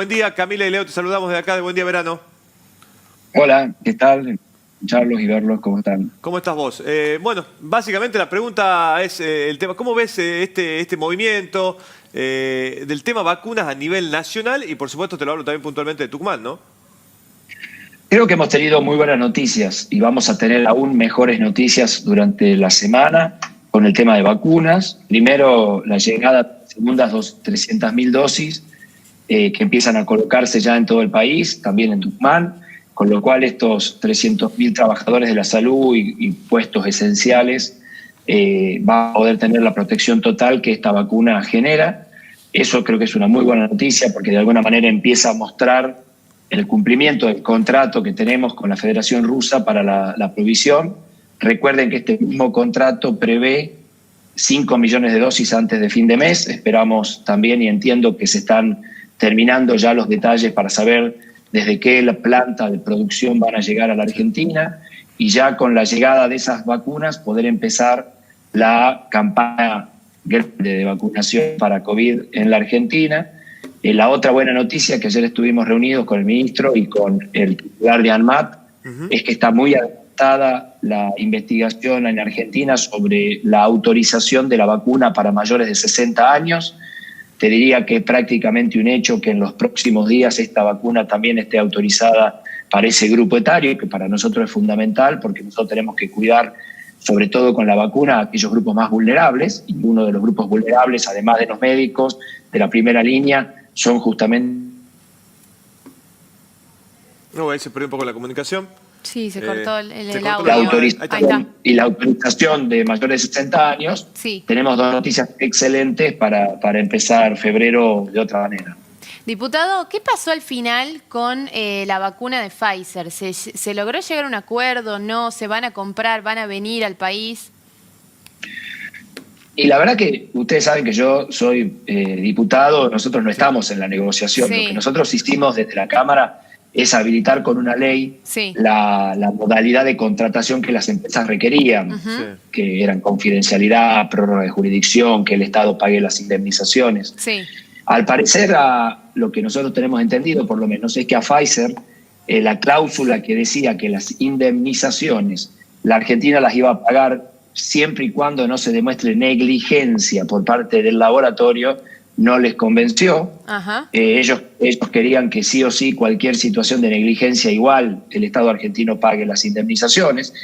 Buen día, Camila y Leo, te saludamos de acá de Buen Día Verano. Hola, ¿qué tal? Escucharlos y verlos, ¿cómo están? ¿Cómo estás vos? Bueno, básicamente la pregunta es el tema, ¿cómo ves este movimiento del tema vacunas a nivel nacional? Y por supuesto te lo hablo también puntualmente de Tucumán, ¿no? Creo que hemos tenido muy buenas noticias y vamos a tener aún mejores noticias durante la semana con el tema de vacunas. Primero, la llegada de segundas 300.000 dosis que empiezan a colocarse ya en todo el país, también en Tucumán, con lo cual estos 300.000 trabajadores de la salud y puestos esenciales van a poder tener la protección total que esta vacuna genera. Eso creo que es una muy buena noticia porque de alguna manera empieza a mostrar el cumplimiento del contrato que tenemos con la Federación Rusa para la provisión. Recuerden que este mismo contrato prevé 5 millones de dosis antes de fin de mes. Esperamos también y entiendo que se están terminando ya los detalles para saber desde qué planta de producción van a llegar a la Argentina y ya con la llegada de esas vacunas poder empezar la campaña grande de vacunación para COVID en la Argentina. La otra buena noticia, que ayer estuvimos reunidos con el ministro y con el titular de ANMAT, es que está muy adelantada la investigación en Argentina sobre la autorización de la vacuna para mayores de 60 años. Te diría que es prácticamente un hecho que en los próximos días esta vacuna también esté autorizada para ese grupo etario, que para nosotros es fundamental porque nosotros tenemos que cuidar, sobre todo con la vacuna, a aquellos grupos más vulnerables. Y uno de los grupos vulnerables, además de los médicos de la primera línea, son justamente... No, ahí se perdió un poco la comunicación. Sí, se cortó el audio. La autorización y la autorización de mayores de 60 años, sí. Tenemos dos noticias excelentes para empezar febrero de otra manera. Diputado, ¿qué pasó al final con la vacuna de Pfizer? ¿Se logró llegar a un acuerdo? ¿No? ¿Se van a comprar? ¿Van a venir al país? Y la verdad que ustedes saben que yo soy diputado, nosotros no estamos en la negociación. Sí. Lo que nosotros hicimos desde la Cámara es habilitar con una ley la modalidad de contratación que las empresas requerían, que eran confidencialidad, prórroga de jurisdicción, que el Estado pague las indemnizaciones. Sí. Al parecer, lo que nosotros tenemos entendido, por lo menos, es que a Pfizer la cláusula que decía que las indemnizaciones la Argentina las iba a pagar siempre y cuando no se demuestre negligencia por parte del laboratorio, no les convenció. Ellos querían que sí o sí cualquier situación de negligencia igual el Estado argentino pague las indemnizaciones.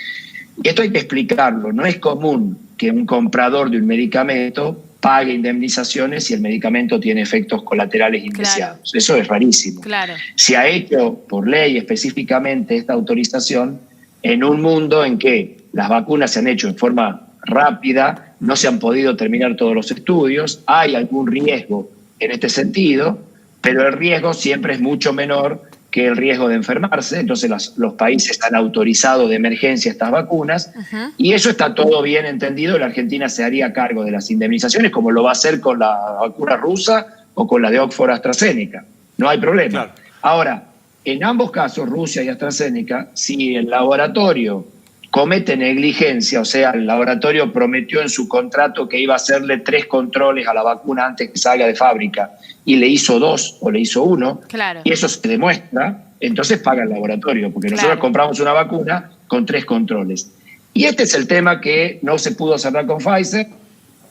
Y esto hay que explicarlo. No es común que un comprador de un medicamento pague indemnizaciones si el medicamento tiene efectos colaterales indeseados. Claro. Eso es rarísimo. Claro. Se ha hecho por ley específicamente esta autorización en un mundo en que las vacunas se han hecho en forma rápida, no se han podido terminar todos los estudios, hay algún riesgo en este sentido, pero el riesgo siempre es mucho menor que el riesgo de enfermarse. Entonces los países han autorizado de emergencia estas vacunas y eso está todo bien entendido. La Argentina se haría cargo de las indemnizaciones como lo va a hacer con la vacuna rusa o con la de Oxford AstraZeneca. No hay problema. Claro. Ahora, en ambos casos, Rusia y AstraZeneca, si el laboratorio comete negligencia, o sea, el laboratorio prometió en su contrato que iba a hacerle 3 controles a la vacuna antes que salga de fábrica y le hizo 2 o le hizo 1, y eso se demuestra, entonces paga el laboratorio, porque nosotros compramos una vacuna con 3 controles. Y este es el tema que no se pudo cerrar con Pfizer.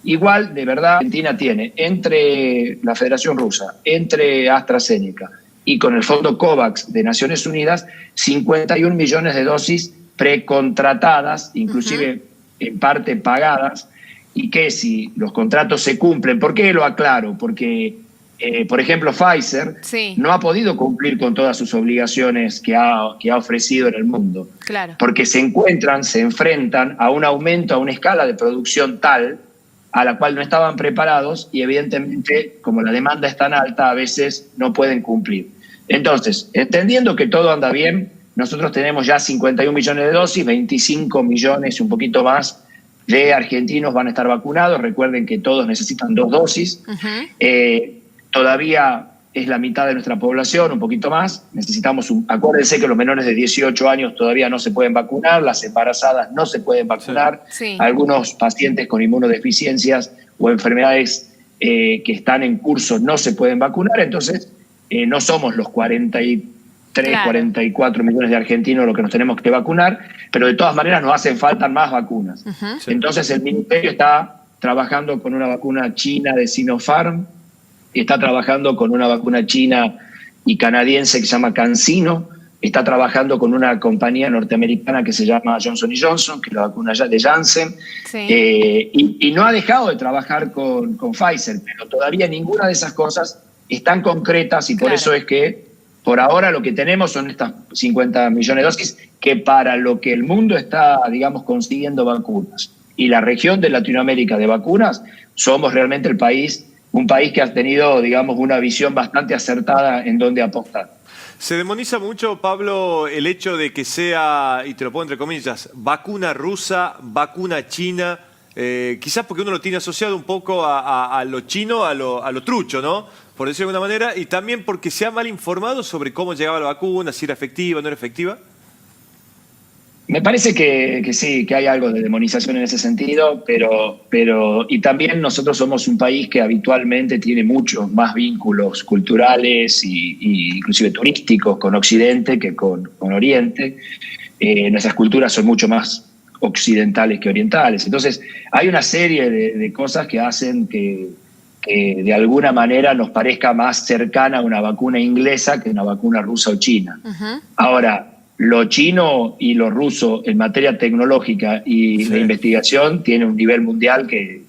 Igual, de verdad, Argentina tiene entre la Federación Rusa, entre AstraZeneca y con el Fondo COVAX de Naciones Unidas, 51 millones de dosis precontratadas, inclusive en parte pagadas, y que si los contratos se cumplen, ¿por qué lo aclaro? Porque, por ejemplo, Pfizer no ha podido cumplir con todas sus obligaciones que ha ofrecido en el mundo, porque se enfrentan a un aumento, a una escala de producción tal a la cual no estaban preparados y evidentemente, como la demanda es tan alta, a veces no pueden cumplir. Entonces, entendiendo que todo anda bien, nosotros tenemos ya 51 millones de dosis, 25 millones y un poquito más de argentinos van a estar vacunados. Recuerden que todos necesitan 2 dosis. Todavía es la mitad de nuestra población, un poquito más. Acuérdense que los menores de 18 años todavía no se pueden vacunar, las embarazadas no se pueden vacunar, algunos pacientes con inmunodeficiencias o enfermedades que están en curso no se pueden vacunar. Entonces, no somos los 43, Claro. 44 millones de argentinos los que nos tenemos que vacunar, pero de todas maneras nos hacen falta más vacunas. Ujú. Entonces el Ministerio está trabajando con una vacuna china de Sinopharm, está trabajando con una vacuna china y canadiense que se llama CanSino, está trabajando con una compañía norteamericana que se llama Johnson & Johnson, que es la vacuna de Janssen, Sí. y no ha dejado de trabajar con Pfizer, pero todavía ninguna de esas cosas están concretas y por Claro. eso es que por ahora lo que tenemos son estas 50 millones de dosis que para lo que el mundo está, digamos, consiguiendo vacunas y la región de Latinoamérica de vacunas, somos realmente un país que ha tenido, digamos, una visión bastante acertada en dónde apostar. Se demoniza mucho, Pablo, el hecho de que sea, y te lo pongo entre comillas, vacuna rusa, vacuna china, quizás porque uno lo tiene asociado un poco a lo chino, a lo trucho, ¿no? Por decirlo de alguna manera, y también porque se ha mal informado sobre cómo llegaba la vacuna, si era efectiva o no era efectiva. Me parece que sí, que hay algo de demonización en ese sentido, pero y también nosotros somos un país que habitualmente tiene muchos más vínculos culturales y inclusive turísticos con Occidente que con Oriente. Nuestras culturas son mucho más occidentales que orientales. Entonces, hay una serie de cosas que hacen que de alguna manera nos parezca más cercana a una vacuna inglesa que una vacuna rusa o china. Ujú. Ahora, lo chino y lo ruso en materia tecnológica y Sí. de investigación tiene un nivel mundial que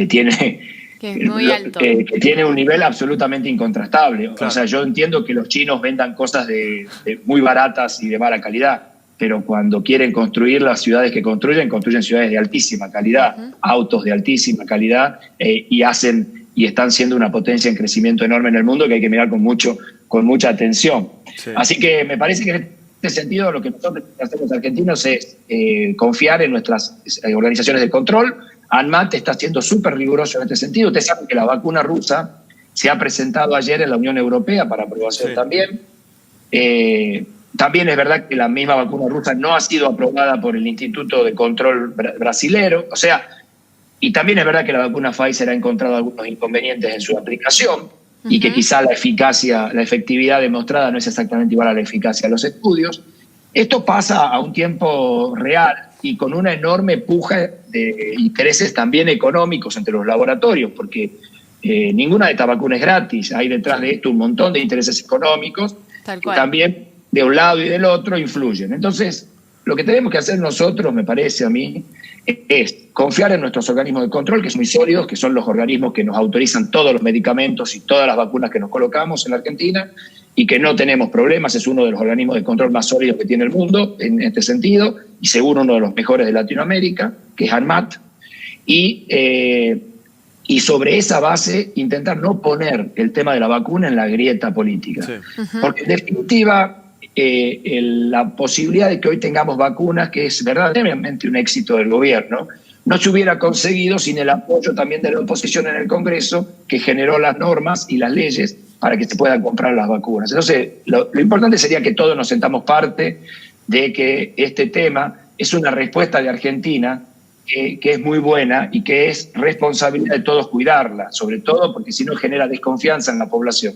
tiene, Que es muy alto. que tiene un nivel absolutamente incontrastable. Claro. O sea, yo entiendo que los chinos vendan cosas de muy baratas y de mala calidad, pero cuando quieren construir las ciudades que construyen ciudades de altísima calidad, autos de altísima calidad, y están siendo una potencia en crecimiento enorme en el mundo que hay que mirar con mucha atención. Sí. Así que me parece que en este sentido lo que nosotros hacemos argentinos es confiar en nuestras organizaciones de control. ANMAT está siendo súper riguroso en este sentido. Ustedes saben que la vacuna rusa se ha presentado ayer en la Unión Europea para aprobación Sí. también. También es verdad que la misma vacuna rusa no ha sido aprobada por el Instituto de Control brasilero. O sea, y también es verdad que la vacuna Pfizer ha encontrado algunos inconvenientes en su aplicación y que quizá la efectividad demostrada no es exactamente igual a la eficacia de los estudios. Esto pasa a un tiempo real y con una enorme puja de intereses también económicos entre los laboratorios, porque ninguna de estas vacunas es gratis. Hay detrás de esto un montón de intereses económicos Tal que cual. también de un lado y del otro influyen. Entonces, lo que tenemos que hacer nosotros, me parece a mí, es confiar en nuestros organismos de control, que son muy sólidos, que son los organismos que nos autorizan todos los medicamentos y todas las vacunas que nos colocamos en la Argentina, y que no tenemos problemas. Es uno de los organismos de control más sólidos que tiene el mundo en este sentido, y seguro uno de los mejores de Latinoamérica, que es ANMAT. Y sobre esa base intentar no poner el tema de la vacuna en la grieta política. Sí. Porque en definitiva la posibilidad de que hoy tengamos vacunas, que es verdaderamente un éxito del gobierno, no se hubiera conseguido sin el apoyo también de la oposición en el Congreso, que generó las normas y las leyes para que se puedan comprar las vacunas. Entonces, lo importante sería que todos nos sentamos parte de que este tema es una respuesta de Argentina que es muy buena y que es responsabilidad de todos cuidarla, sobre todo porque si no genera desconfianza en la población.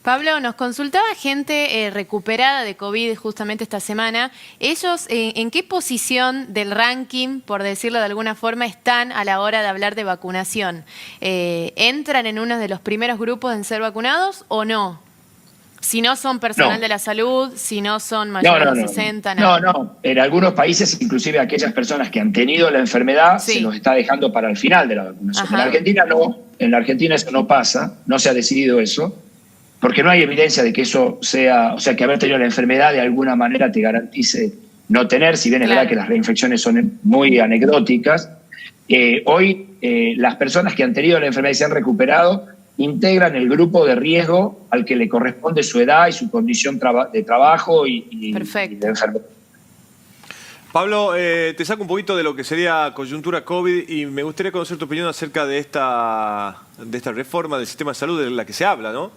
Pablo, nos consultaba gente recuperada de COVID justamente esta semana. ¿Ellos en qué posición del ranking, por decirlo de alguna forma, están a la hora de hablar de vacunación? ¿Entran en uno de los primeros grupos en ser vacunados o no? Si no son personal de la salud, si no son mayores de 60, nada. No. En algunos países, inclusive aquellas personas que han tenido la enfermedad, Sí. se los está dejando para el final de la vacunación. Ajá. En la Argentina no. En la Argentina eso no pasa, no se ha decidido eso, porque no hay evidencia de que eso sea, o sea, que haber tenido la enfermedad de alguna manera te garantice no tener, si bien es Claro. verdad que las reinfecciones son muy anecdóticas. Hoy las personas que han tenido la enfermedad y se han recuperado integran el grupo de riesgo al que le corresponde su edad y su condición de trabajo y Perfecto. de enfermedad. Pablo, te saco un poquito de lo que sería coyuntura COVID y me gustaría conocer tu opinión acerca de esta reforma del sistema de salud de la que se habla, ¿no?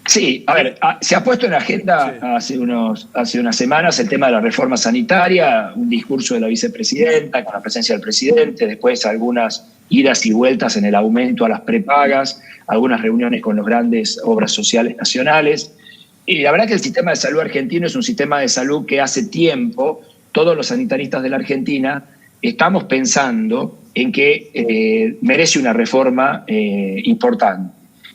Sí, a ver, se ha puesto en la agenda Sí. hace unas semanas el tema de la reforma sanitaria, un discurso de la vicepresidenta con la presencia del presidente, después algunas idas y vueltas en el aumento a las prepagas, algunas reuniones con las grandes obras sociales nacionales. Y la verdad que el sistema de salud argentino es un sistema de salud que hace tiempo todos los sanitaristas de la Argentina estamos pensando en que merece una reforma importante.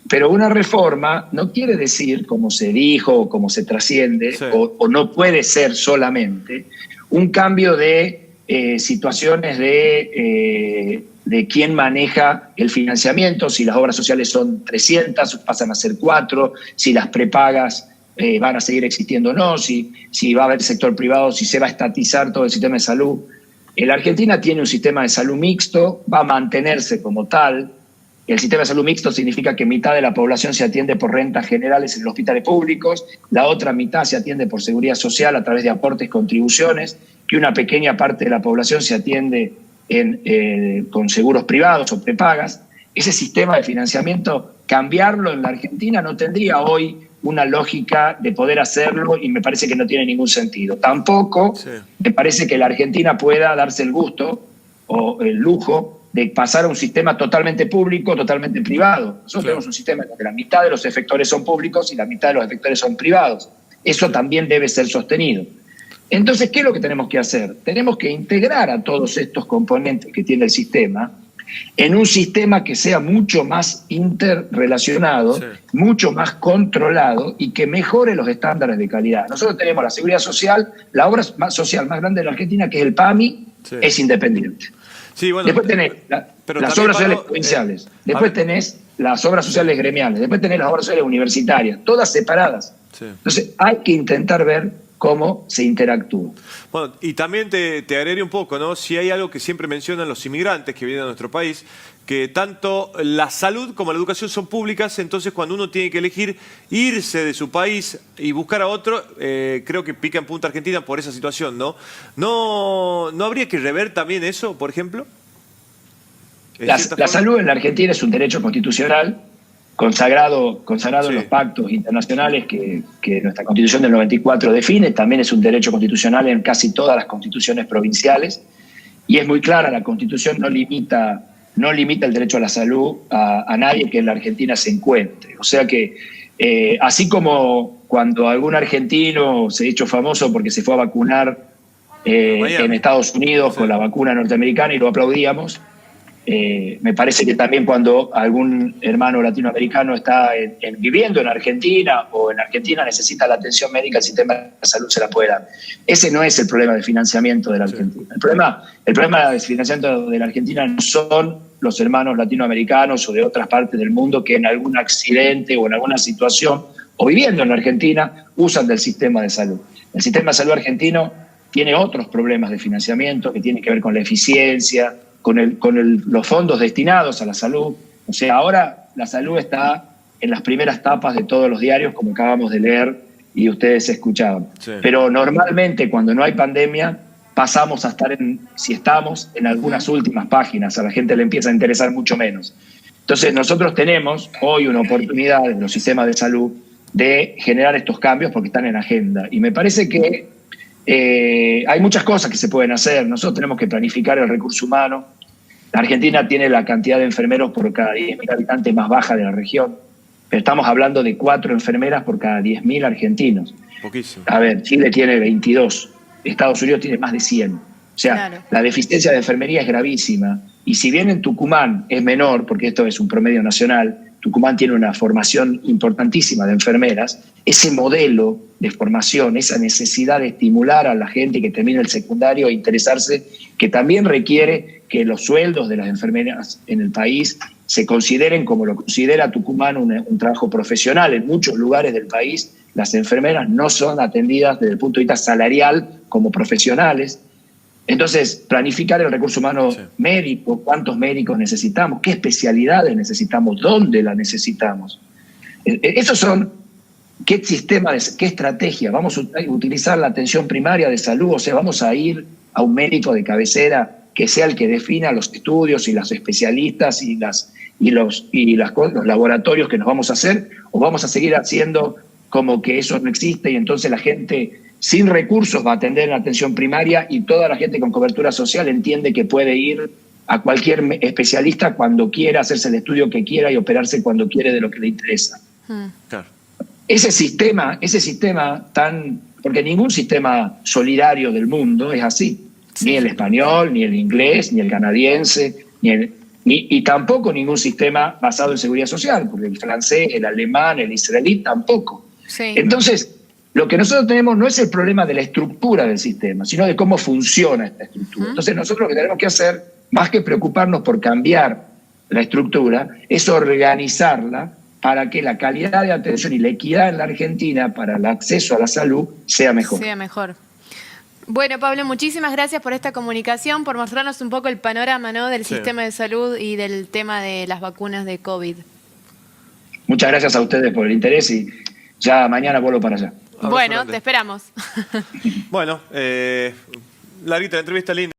Pero una reforma no quiere decir, como se dijo o como se trasciende, sí, o no puede ser solamente un cambio de situaciones de quién maneja el financiamiento, si las obras sociales son 300, pasan a ser 4, si las prepagas van a seguir existiendo o no, si va a haber sector privado, si se va a estatizar todo el sistema de salud. La Argentina tiene un sistema de salud mixto, va a mantenerse como tal. El sistema de salud mixto significa que mitad de la población se atiende por rentas generales en los hospitales públicos, la otra mitad se atiende por seguridad social a través de aportes, contribuciones, que una pequeña parte de la población se atiende con seguros privados o prepagas. Ese sistema de financiamiento, cambiarlo en la Argentina no tendría hoy una lógica de poder hacerlo y me parece que no tiene ningún sentido. Tampoco me parece que la Argentina pueda darse el gusto o el lujo de pasar a un sistema totalmente público, totalmente privado. Nosotros tenemos un sistema en el que la mitad de los efectores son públicos y la mitad de los efectores son privados. Eso también debe ser sostenido. Entonces, ¿qué es lo que tenemos que hacer? Tenemos que integrar a todos estos componentes que tiene el sistema en un sistema que sea mucho más interrelacionado, mucho más controlado y que mejore los estándares de calidad. Nosotros tenemos la seguridad social, la obra social más grande de la Argentina, que es el PAMI, es independiente. Sí, bueno, después tenés las obras sociales provinciales, después tenés las obras sociales gremiales, después tenés las obras sociales universitarias, todas separadas. Entonces hay que intentar ver cómo se interactúa. Bueno, y también te agregué un poco, ¿no? Si hay algo que siempre mencionan los inmigrantes que vienen a nuestro país, que tanto la salud como la educación son públicas, entonces cuando uno tiene que elegir irse de su país y buscar a otro, creo que pica en punta Argentina por esa situación, ¿no? ¿No habría que rever también eso, por ejemplo? La salud en la Argentina es un derecho constitucional consagrado en los pactos internacionales que nuestra Constitución del 94 define. También es un derecho constitucional en casi todas las constituciones provinciales y es muy clara, la Constitución no limita el derecho a la salud a nadie que en la Argentina se encuentre. O sea que así como cuando algún argentino se ha hecho famoso porque se fue a vacunar en Estados Unidos con la vacuna norteamericana y lo aplaudíamos, me parece que también cuando algún hermano latinoamericano está viviendo en Argentina o en Argentina necesita la atención médica, el sistema de salud se la puede dar. Ese no es el problema de financiamiento de la Argentina. El problema de financiamiento de la Argentina no son los hermanos latinoamericanos o de otras partes del mundo que en algún accidente o en alguna situación o viviendo en la Argentina usan del sistema de salud. El sistema de salud argentino tiene otros problemas de financiamiento que tienen que ver con la eficiencia, con los fondos destinados a la salud. O sea, ahora la salud está en las primeras tapas de todos los diarios, como acabamos de leer y ustedes escuchaban. Pero normalmente cuando no hay pandemia pasamos a estar si estamos en algunas últimas páginas, a la gente le empieza a interesar mucho menos. Entonces nosotros tenemos hoy una oportunidad en los sistemas de salud de generar estos cambios porque están en agenda. Y me parece que hay muchas cosas que se pueden hacer. Nosotros tenemos que planificar el recurso humano. La Argentina tiene la cantidad de enfermeros por cada 10.000 habitantes más baja de la región, pero estamos hablando de 4 enfermeras por cada 10.000 argentinos. Poquísimo. A ver, Chile tiene 22, Estados Unidos tiene más de 100. O sea, la deficiencia de enfermería es gravísima. Y si bien en Tucumán es menor, porque esto es un promedio nacional, Tucumán tiene una formación importantísima de enfermeras, ese modelo de formación, esa necesidad de estimular a la gente que termina el secundario e interesarse, que también requiere que los sueldos de las enfermeras en el país se consideren como lo considera Tucumán un trabajo profesional. En muchos lugares del país las enfermeras no son atendidas desde el punto de vista salarial como profesionales. Entonces, planificar el recurso humano médico, cuántos médicos necesitamos, qué especialidades necesitamos, dónde la necesitamos. Esos son qué sistema, qué estrategia. Vamos a utilizar la atención primaria de salud, o sea, vamos a ir a un médico de cabecera que sea el que defina los estudios y los especialistas y los laboratorios que nos vamos a hacer, o vamos a seguir haciendo como que eso no existe y entonces la gente sin recursos va a atender en la atención primaria y toda la gente con cobertura social entiende que puede ir a cualquier especialista cuando quiera, hacerse el estudio que quiera y operarse cuando quiere de lo que le interesa. Claro. Ese sistema porque ningún sistema solidario del mundo es así. Sí. Ni el español, ni el inglés, ni el canadiense, y tampoco ningún sistema basado en seguridad social, porque el francés, el alemán, el israelí tampoco. Sí. Entonces, lo que nosotros tenemos no es el problema de la estructura del sistema, sino de cómo funciona esta estructura. Entonces, nosotros lo que tenemos que hacer, más que preocuparnos por cambiar la estructura, es organizarla para que la calidad de atención y la equidad en la Argentina para el acceso a la salud sea mejor. Sea mejor. Bueno, Pablo, muchísimas gracias por esta comunicación, por mostrarnos un poco el panorama, ¿no?, del sistema de salud y del tema de las vacunas de COVID. Muchas gracias a ustedes por el interés y ya mañana vuelvo para allá. Bueno, te esperamos. Bueno, larguita la entrevista, linda.